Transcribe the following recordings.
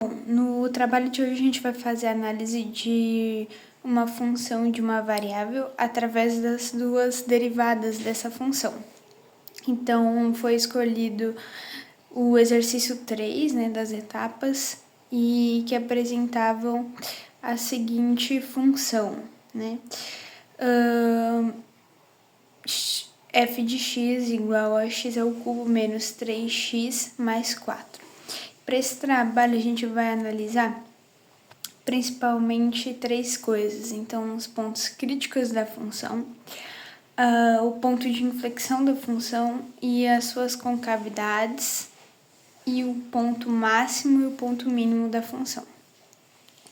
Bom, no trabalho de hoje a gente vai fazer a análise de uma função de uma variável através das duas derivadas dessa função. Então, foi escolhido o exercício 3, né, das etapas, e que apresentavam a seguinte função, né? F de x igual a x ao cubo menos 3x mais 4. Para esse trabalho, a gente vai analisar principalmente três coisas. Então, os pontos críticos da função, o ponto de inflexão da função e as suas concavidades, e o ponto máximo e o ponto mínimo da função.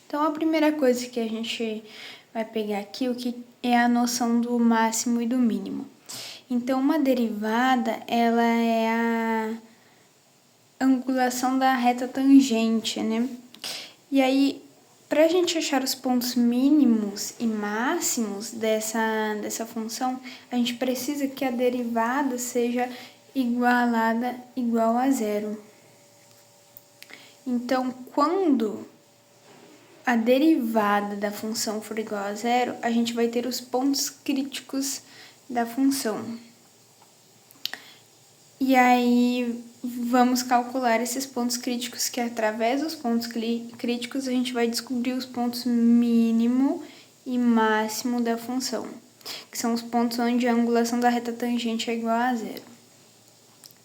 Então, a primeira coisa que a gente vai pegar aqui, o que é a noção do máximo e do mínimo. Então, uma derivada, ela é a angulação da reta tangente, né? E aí, para a gente achar os pontos mínimos e máximos dessa função, a gente precisa que a derivada seja igual a zero. Então, quando a derivada da função for igual a zero, a gente vai ter os pontos críticos da função. E aí, vamos calcular esses pontos críticos, que através dos pontos críticos a gente vai descobrir os pontos mínimo e máximo da função, que são os pontos onde a angulação da reta tangente é igual a zero.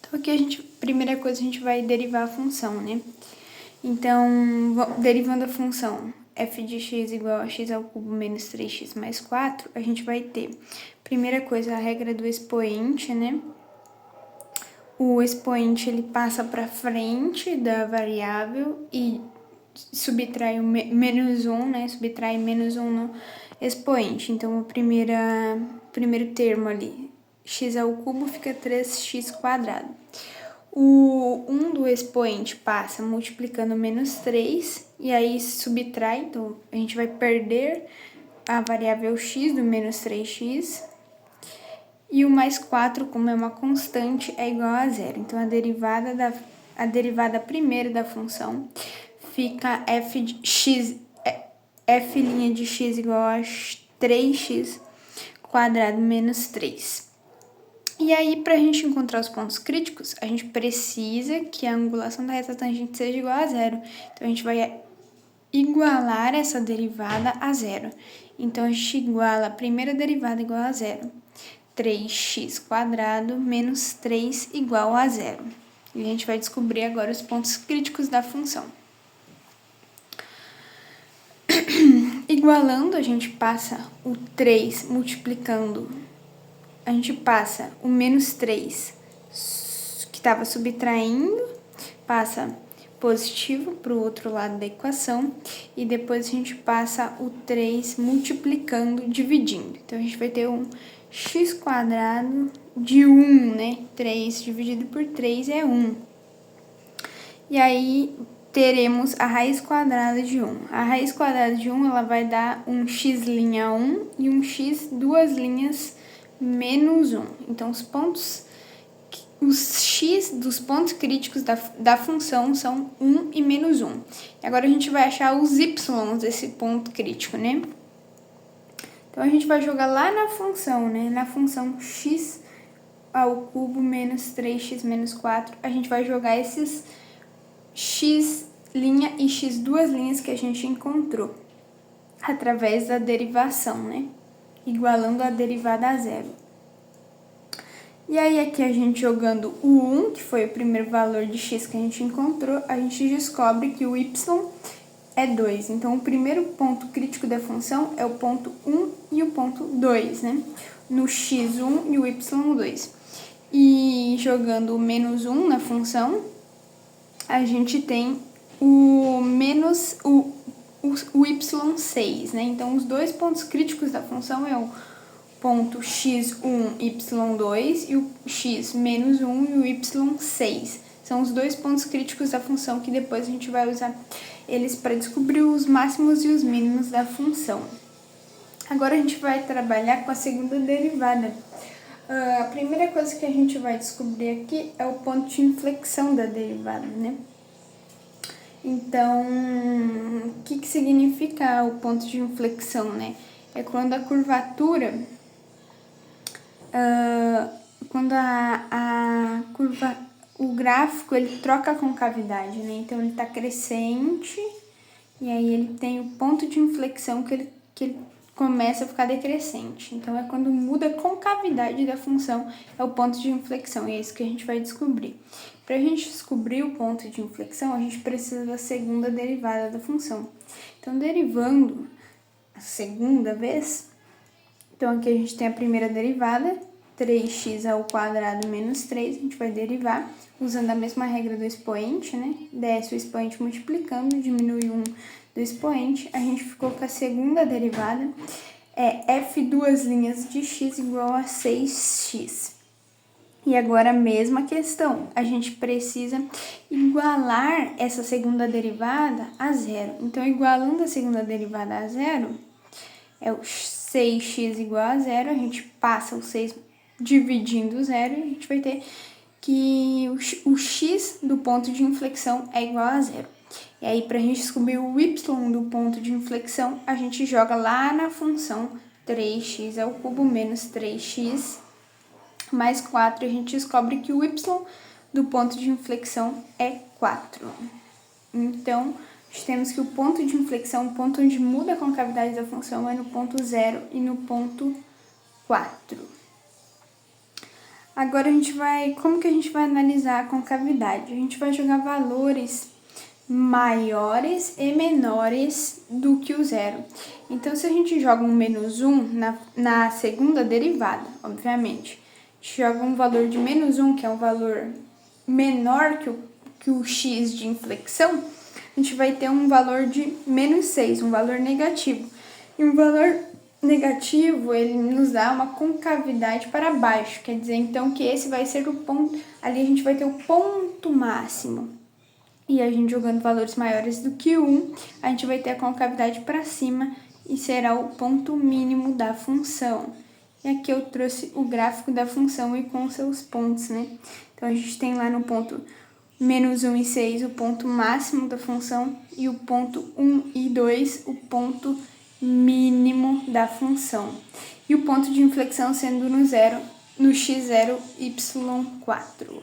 Então aqui primeira coisa a gente vai derivar a função, né? Então, derivando a função f de x igual a x ao cubo menos 3x mais 4, a gente vai ter, primeira coisa, a regra do expoente, né? O expoente ele passa para frente da variável e subtrai o menos 1, né? Subtrai menos 1 no expoente. Então, o primeiro termo ali, x ao cubo, fica 3x quadrado. O 1 do expoente passa multiplicando menos 3, e aí subtrai, então a gente vai perder a variável x do menos 3x, e o mais 4, como é uma constante, é igual a zero. Então, a derivada primeira da função fica f de x igual a 3x quadrado menos 3. E aí, para a gente encontrar os pontos críticos, a gente precisa que a angulação da reta tangente seja igual a zero. Então, a gente vai igualar essa derivada a zero. Então, a gente iguala a primeira derivada igual a zero. 3x quadrado menos 3 igual a zero. E a gente vai descobrir agora os pontos críticos da função. Igualando, a gente passa o 3 multiplicando. A gente passa o menos 3, que estava subtraindo, passa positivo para o outro lado da equação, e depois a gente passa o 3 multiplicando, dividindo. Então, a gente vai ter um x quadrado de 1, né? 3 dividido por 3 é 1. E aí, teremos a raiz quadrada de 1. A raiz quadrada de 1, ela vai dar um x' 1 e um x duas linhas menos 1. Então, os x dos pontos críticos da função são 1 e menos 1. E agora a gente vai achar os y desse ponto crítico, né? Então, a gente vai jogar lá na função, né? Na função x ao cubo menos 3x menos 4, a gente vai jogar esses x' e x duas linhas que a gente encontrou através da derivação, né? Igualando a derivada a zero. E aí, aqui a gente jogando o 1, que foi o primeiro valor de x que a gente encontrou, a gente descobre que o y é 2. Então, o primeiro ponto crítico da função é o ponto 1 e o ponto 2, né? No x1 e o y2. E jogando o menos 1 na função, a gente tem o y6, né? Então, os dois pontos críticos da função é o ponto x1, y2 e o x menos 1 e o y6. São os dois pontos críticos da função que depois a gente vai usar eles para descobrir os máximos e os mínimos da função. Agora a gente vai trabalhar com a segunda derivada. A primeira coisa que a gente vai descobrir aqui é o ponto de inflexão da derivada, né? Então, o que significa o ponto de inflexão, né? É quando a curvatura, quando a curva, o gráfico ele troca a concavidade, né? Então ele está crescente e aí ele tem o ponto de inflexão que ele começa a ficar decrescente. Então é quando muda a concavidade da função, é o ponto de inflexão, e é isso que a gente vai descobrir. Para a gente descobrir o ponto de inflexão, a gente precisa da segunda derivada da função. Então, derivando a segunda vez, então aqui a gente tem a primeira derivada, 3x ao quadrado menos 3, a gente vai derivar usando a mesma regra do expoente, né? Desce o expoente multiplicando, diminui 1 do expoente, a gente ficou com a segunda derivada, é f duas linhas de x igual a 6x. E agora a mesma questão, a gente precisa igualar essa segunda derivada a zero. Então, igualando a segunda derivada a zero, é o 6x igual a zero, a gente passa o 6 dividindo o zero e a gente vai ter que o x do ponto de inflexão é igual a zero. E aí, para a gente descobrir o y do ponto de inflexão, a gente joga lá na função 3x ao cubo menos 3x mais 4, a gente descobre que o y do ponto de inflexão é 4. Então, temos que o ponto de inflexão, o ponto onde muda a concavidade da função, é no ponto 0 e no ponto 4. Agora como que a gente vai analisar a concavidade? A gente vai jogar valores maiores e menores do que o zero. Então, se a gente joga um menos 1 na segunda derivada, obviamente, a gente joga um valor de menos 1, que é um valor menor que o x de inflexão, a gente vai ter um valor de menos 6, um valor negativo. E um valor negativo, ele nos dá uma concavidade para baixo, quer dizer, então, que esse vai ser o ponto, ali a gente vai ter o ponto máximo. E a gente jogando valores maiores do que 1, a gente vai ter a concavidade para cima e será o ponto mínimo da função. E aqui eu trouxe o gráfico da função e com seus pontos, né? Então, a gente tem lá no ponto menos 1 e 6 o ponto máximo da função e o ponto 1 e 2 o ponto mínimo da função. E o ponto de inflexão sendo no x0, y4.